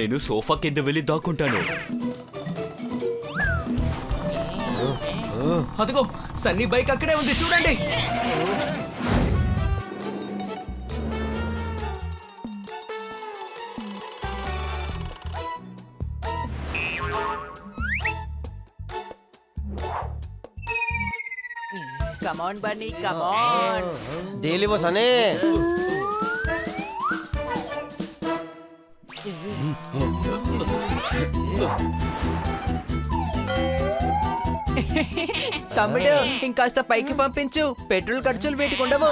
నేను సోఫా కింద వెళ్ళి దాక్కుంటాను. అదిగో సన్నీ బైక్ అక్కడే ఉంది, చూడండి. కమాన్ బన్నీ, కమాన్. డైలీ బస్ అనే తమ్ముడు ఇంకాస్త పైకి పంపించు, పెట్రోల్ ఖర్చులు వీటికి ఉండవు.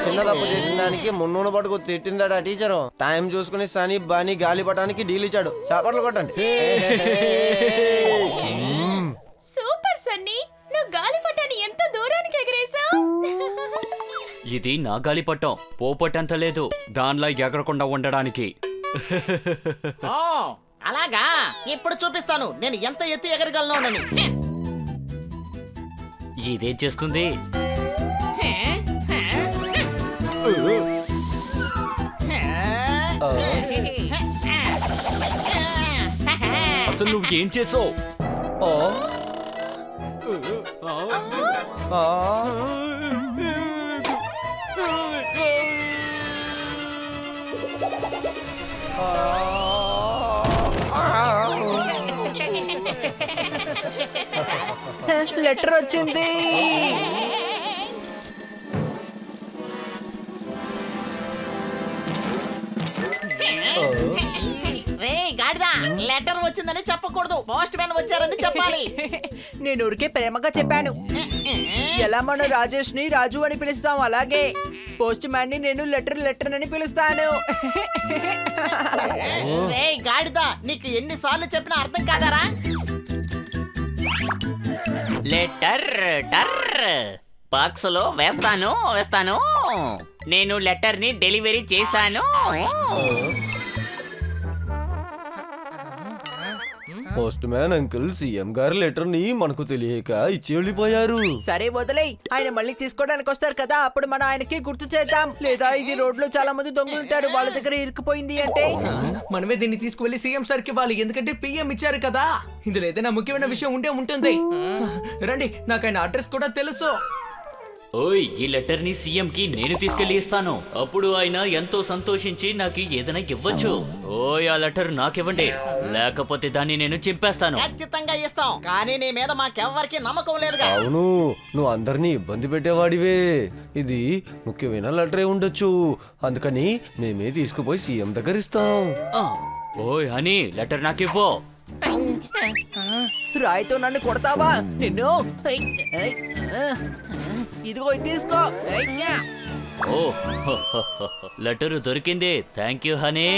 చిన్న తప్పు చేసిన దానికి మున్నూనె పట్టుకు తిట్టిందట టీచరు. టైం చూసుకుని సని బాని గాలి పటానికి డీల్ ఇచ్చాడు. చేపట్లు కొట్టండి. సూపర్ సన్నీ, నువ్వు గాలిపటాన్ని ఎంత దూరానికి ఎగరేసావు. ఇది నా గాలిపటం, పోపట్టంత లేదు దానిలా ఎగరకుండా ఉండడానికి. ఓ అలాగా, ఇప్పుడు చూపిస్తాను నేను ఎంత ఎత్తు ఎగరగలను. ఇదేం చేస్తుంది? అసలు నువ్వు ఏం చేసావు? లెటర్ వచ్చింది. రే గాడిదా, లెటర్ వచ్చిందని చెప్పకూడదు, పోస్ట్ మ్యాన్ వచ్చారని చెప్పాలి. నేను ఊరికే ప్రేమగా చెప్పాను. ఎలా మనం రాజేష్ ని రాజు అని పిలుస్తాం, అలాగే పోస్ట్ మ్యాన్ ని నేను లెటర్ అని పిలుస్తాను. రే గాడిదా, నీకు ఎన్నిసార్లు చెప్పినా అర్థం కాదారా? లెటర్ బాక్స్ లో వేస్తాను. నేను లెటర్ ని డెలివరీ చేశాను. పోస్ట్ మ్యాన్ అంకుల్ సీఎం గారి లెటర్ ని మనకు తెలియక ఇచ్చి వెళ్ళిపోయారు. సరే వదిలేయ్, ఆయన మళ్ళీ తీసుకోవడానికి వస్తారు కదా, అప్పుడు మనం ఆయనకి గుర్తు చేద్దాం. లేదా ఇది రోడ్ లో చాలా మంది దొంగలు ఉంటారు, వాళ్ళ దగ్గర ఇరుక్కుపోయింది అంటే మనమే దీన్ని తీసుకువెళ్ళి సీఎం సార్ కి ఇవ్వాలి, ఎందుకంటే పిఎం ఇచ్చారు కదా. ఇందులో ఏదైనా ముఖ్యమైన విషయం ఉంటుంది. రండి, నాకు ఆయన అడ్రస్ కూడా తెలుసు. ఓయ్, ఈ లెటర్ ని సీఎం కి నేను తీసుకెళ్లి ఇస్తాను. అప్పుడు ఆయన ఎంతో సంతోషించి నాకు ఏదైనా ఇవ్వచ్చు. ఓయ్, ఆ లెటర్ నాకివ్వండి, లేకపోతే దాన్ని నేను చింపేస్తాను. ఖచ్చితంగా ఇస్తాం, కానీ నీ మీద మాకెవ్వరికి నమ్మకం లేదుగా. అవును, నువ్వు అందరినీ ఇబ్బంది పెట్టేవాడివే. ఇది ముఖ్యమైన లెటరే ఉండొచ్చు, అందుకని మేమే తీసుకుపోయి సీఎం దగ్గర ఇస్తాం. ఓయ్ హనీ, లెటర్ నాకివ్వు. రాయితో నన్ను కొడతావా నిన్ను? ఇదిగో ఇది తీసుకో. ఓ, లెటర్ దొరికింది. Thank you honey.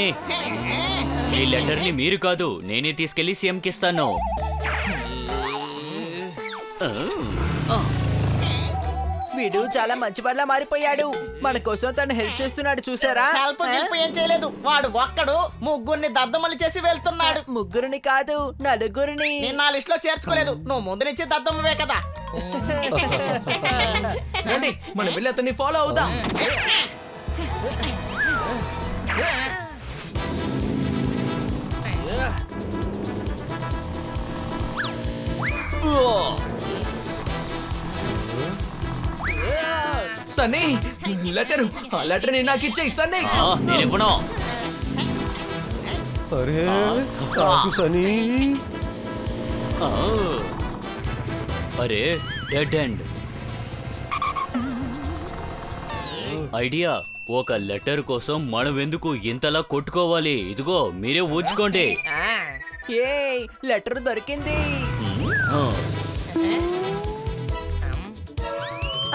ఈ లెటర్ ని మీరు కాదు, నేనే తీసుకెళ్లి సీఎం కి ఇస్తాను. వీడు చాలా మంచివాళ్ళ మారిపోయాడు. మన కోసం తను హెల్ప్ చేస్తున్నాడు, చూసారా? హెల్ప్ ఏం చేయలేదు, వాడు ఒక్కడు ముగ్గురిని దద్దమ్మలు చేసి వెళ్తున్నాడు. ముగ్గురిని కాదు, నలుగురిని. నేను నా లిస్ట్ లో చేర్చుకోలేదు, నువ్వు ముందు నుంచి దద్దమ్మవే కదా. రండి, మనం వెళ్ళి అతన్ని ఫాలో అవుదాం. సన్నీ, లెటర్, ఆ లెటర్ ని నాకు ఇచ్చేయి సన్నీ. నేను ఇవ్వను. అరే నాకు సనీ. అరే, డెడ్ ఎండ్. ఐడియా, ఒక లెటర్ కోసం మనం ఎందుకు ఇంతలా కొట్టుకోవాలి? ఇదిగో మీరే ఊచుకోండి. ఏ లెటర్ దొరికింది.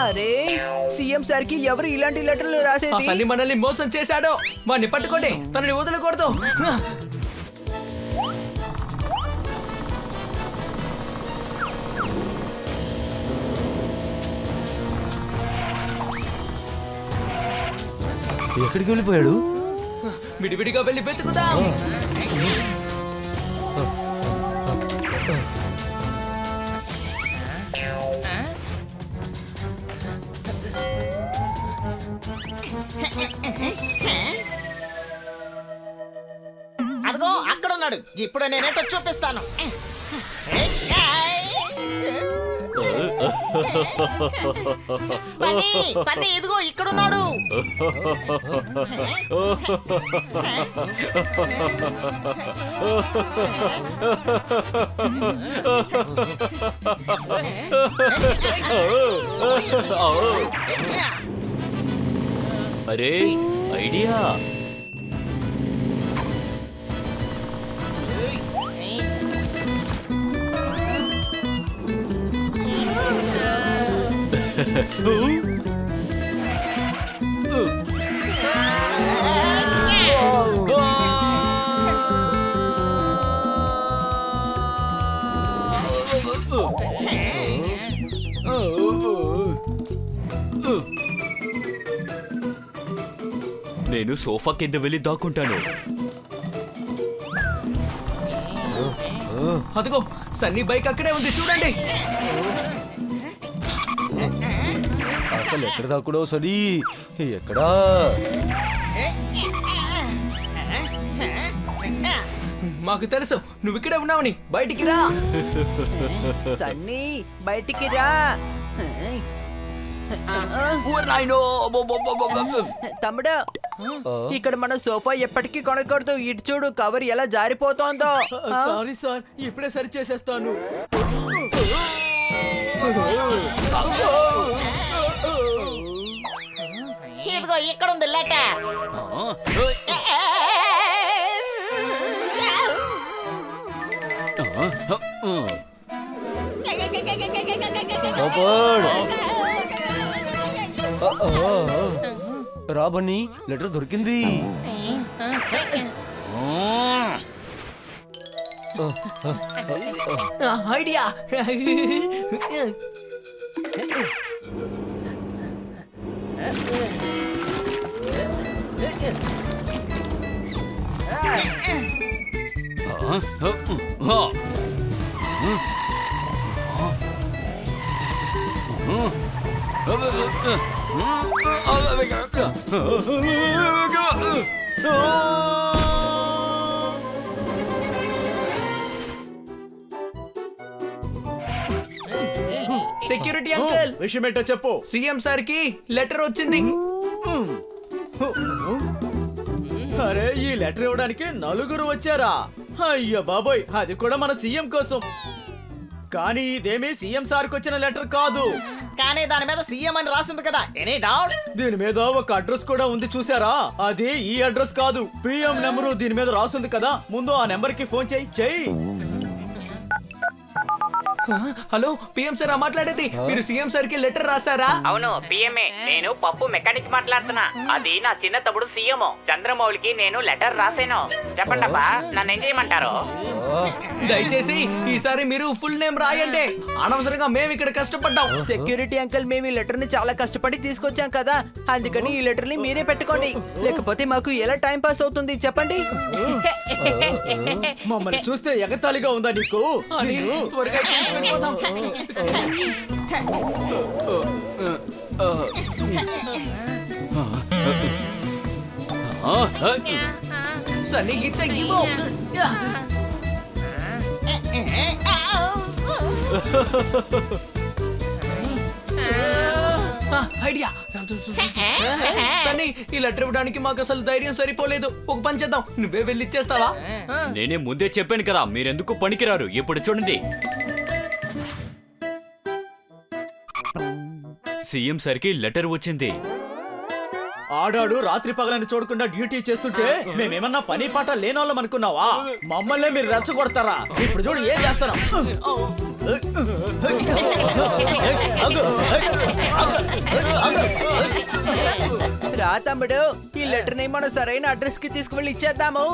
అరే, సీఎం సార్ కి ఎవరు ఇలాంటి లెటర్లు రాసేది? సన్నీ మనల్ని మోసం చేశాడు, వాడిని పట్టుకోండి, తనని వదలకూడదు. ఎక్కడికి వెళ్ళిపోయాడు? విడివిడిగా వెళ్ళి వెతుకుదాం. అదిగో అక్కడ ఉన్నాడు. ఇప్పుడు నేనేంటో చూపిస్తాను. సన్నీ, సన్నీ, ఇదిగో ఇక్కడున్నాడు. అరే ఐడియా. నేను సోఫా కింద వెళ్ళి దాక్కుంటాను. అదిగో సన్నీ బైక్ అక్కడే ఉంది చూడండి. అసలు ఎక్కడ దాక్కుడో సరి ఎక్కడా? మాకు తెలుసు నువ్వు ఇక్కడే ఉన్నావని. బయటికి రా. సన్నీ బయటికి రా. తమ్ముడు, ఇక్కడ మన సోఫా ఎప్పటికీ కొనకూడదు. ఇటు చూడు, కవర్ ఎలా జారిపోతోందో. సారీ సార్, ఇప్పుడే సరి చేసేస్తాను. ఇదిగో ఇక్కడ ఉంది లెటర్. రాబని లెటర్ దొరికింది. ఐడియా. సెక్యూరిటీ అంకుల్, విషయం ఏంటో చెప్పు. సీఎం సార్ కి లెటర్ వచ్చింది. అరే, ఈ లెటర్ ఇవ్వడానికి నలుగురు వచ్చారా? అయ్యో బాబోయ్, అది కూడా మన సీఎం కోసం. కానీ ఇదేమీ సీఎం సార్కి వచ్చిన లెటర్ కాదు. కానీ దాని మీద సీఎం అని రాసింది కదా. Any doubt? దీని మీద ఒక అడ్రస్ కూడా ఉంది, చూసారా? అది ఈ అడ్రస్ కాదు, పిఎం నెంబరు దీని మీద రాసింది కదా. ముందు ఆ నెంబర్ కి ఫోన్ చెయ్యి. హలో పిఎం సార్, మాట్లాడేది మీరు సీఎం సార్ కి లెటర్ రాసారా? అవును పిఎంఏ, నేను పప్పు మెకానిక్ మాట్లాడుతున్నా. అది నా చిన్న తమ్ముడు సీఎం చంద్రమౌళికి నేను లెటర్ రాసాను. చెప్పండి అబ్బా, నన్ను ఏం చేయమంటారు? దయచేసి ఈసారి మీరు ఫుల్ నేమ్ రాయండి. అనవసరంగా మేము ఇక్కడ కష్టపడ్డాం. సెక్యూరిటీ అంకుల్, మేము ఈ లెటర్ ని చాలా కష్టపడి తీసుకొచ్చాం కదా, అందుకని ఈ లెటర్ ని మీరే పెట్టుకోండి. లేకపోతే మాకు ఎలా టైం పాస్ అవుతుంది చెప్పండి. మమ్మల్ని చూస్తే ఎగతాళిగా ఉందా నీకు? అని త్వరగా ఇక్కడికి వెళ్ళిపోదాం. సన్నీ ఇచ్చా ఇవ్వు. ఐడియా. సన్నీ, ఈ లెటర్ ఇవ్వడానికి మాకు అసలు ధైర్యం సరిపోలేదు. ఒక పని చేద్దాం, నువ్వే వెళ్ళి ఇచ్చేస్తావా? నేనే ముందే చెప్పాను కదా మీరెందుకు పనికిరారు. ఇప్పుడు చూడండి, సీఎం సార్కి లెటర్ వచ్చింది. ఆడాడు రాత్రి పగలని చూడకుండా డ్యూటీ చేస్తుంటే మేమేమన్నా పని పాట లేనోళ్ళం అనుకున్నావా? మమ్మల్ని మీరు రెచ్చగొడతారా? ఇప్పుడు చూడు ఏం చేస్తాను. రా తమ్ముడు, ఈ లెటర్ ని మనం సరైన అడ్రస్ కి తీసుకువెళ్ళి ఇచ్చేద్దాము.